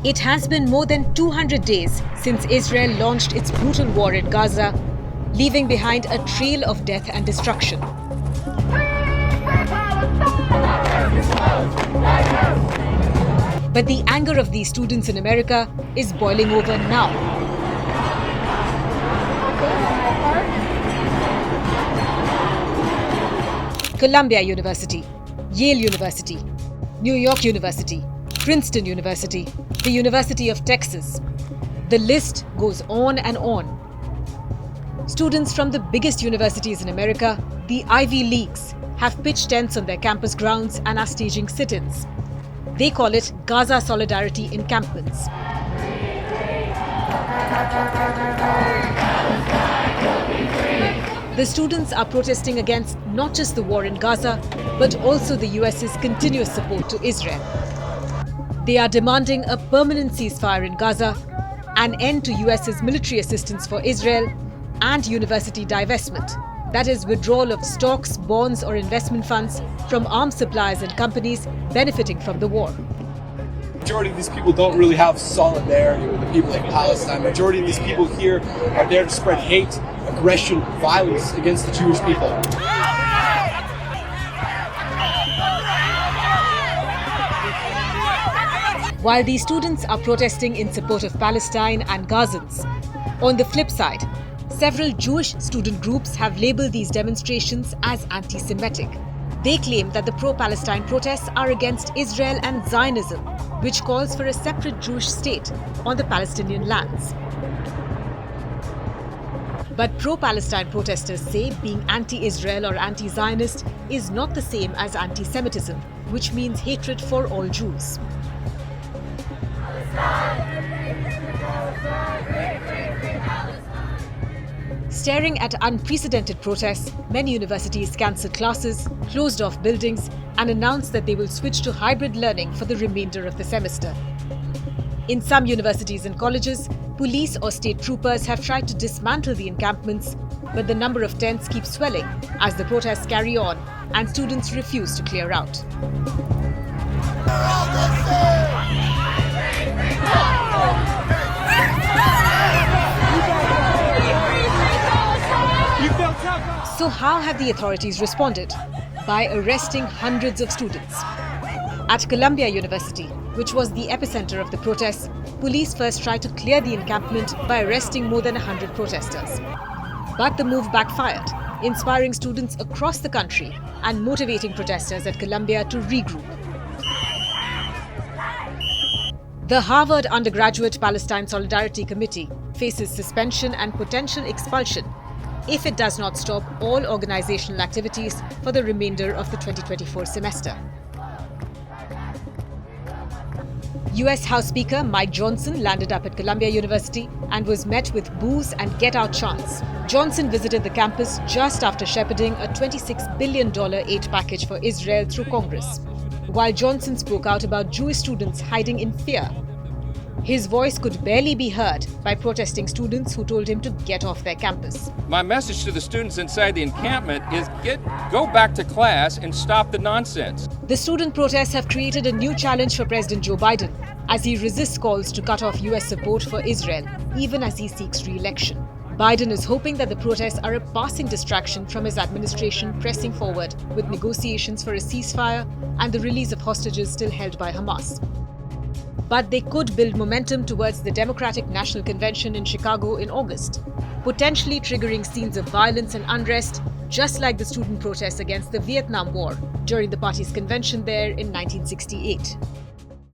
It has been more than 200 days since Israel launched its brutal war in Gaza, leaving behind a trail of death and destruction. But the anger of these students in America is boiling over now. Columbia University, Yale University, New York University, Princeton University, the University of Texas. The list goes on and on. Students from the biggest universities in America, the Ivy Leagues, have pitched tents on their campus grounds and are staging sit-ins. They call it Gaza Solidarity encampments. The students are protesting against not just the war in Gaza, but also the US's continuous support to Israel. They are demanding a permanent ceasefire in Gaza, an end to US's military assistance for Israel, and university divestment, that is, withdrawal of stocks, bonds, or investment funds from arms suppliers and companies benefiting from the war. The majority of these people don't really have solidarity with the people in Palestine. The majority of these people here are there to spread hate, aggression, violence against the Jewish people. While these students are protesting in support of Palestine and Gazans, on the flip side, several Jewish student groups have labelled these demonstrations as anti-Semitic. They claim that the pro-Palestine protests are against Israel and Zionism, which calls for a separate Jewish state on the Palestinian lands. But pro-Palestine protesters say being anti-Israel or anti-Zionist is not the same as anti-Semitism, which means hatred for all Jews. Staring at unprecedented protests, many universities cancelled classes, closed off buildings, and announced that they will switch to hybrid learning for the remainder of the semester. In some universities and colleges, police or state troopers have tried to dismantle the encampments, but the number of tents keeps swelling as the protests carry on and students refuse to clear out. So how have the authorities responded? By arresting hundreds of students. At Columbia University, which was the epicenter of the protests, police first tried to clear the encampment by arresting more than 100 protesters. But the move backfired, inspiring students across the country and motivating protesters at Columbia to regroup. The Harvard Undergraduate Palestine Solidarity Committee faces suspension and potential expulsion if it does not stop all organizational activities for the remainder of the 2024 semester. US House Speaker Mike Johnson landed up at Columbia University and was met with boos and get-out chants. Johnson visited the campus just after shepherding a $26 billion aid package for Israel through Congress, while Johnson spoke out about Jewish students hiding in fear. His voice could barely be heard by protesting students who told him to get off their campus. My message to the students inside the encampment is go back to class and stop the nonsense. The student protests have created a new challenge for President Joe Biden as he resists calls to cut off US support for Israel, even as he seeks re-election. Biden is hoping that the protests are a passing distraction from his administration pressing forward with negotiations for a ceasefire and the release of hostages still held by Hamas. But they could build momentum towards the Democratic National Convention in Chicago in August, potentially triggering scenes of violence and unrest, just like the student protests against the Vietnam War during the party's convention there in 1968.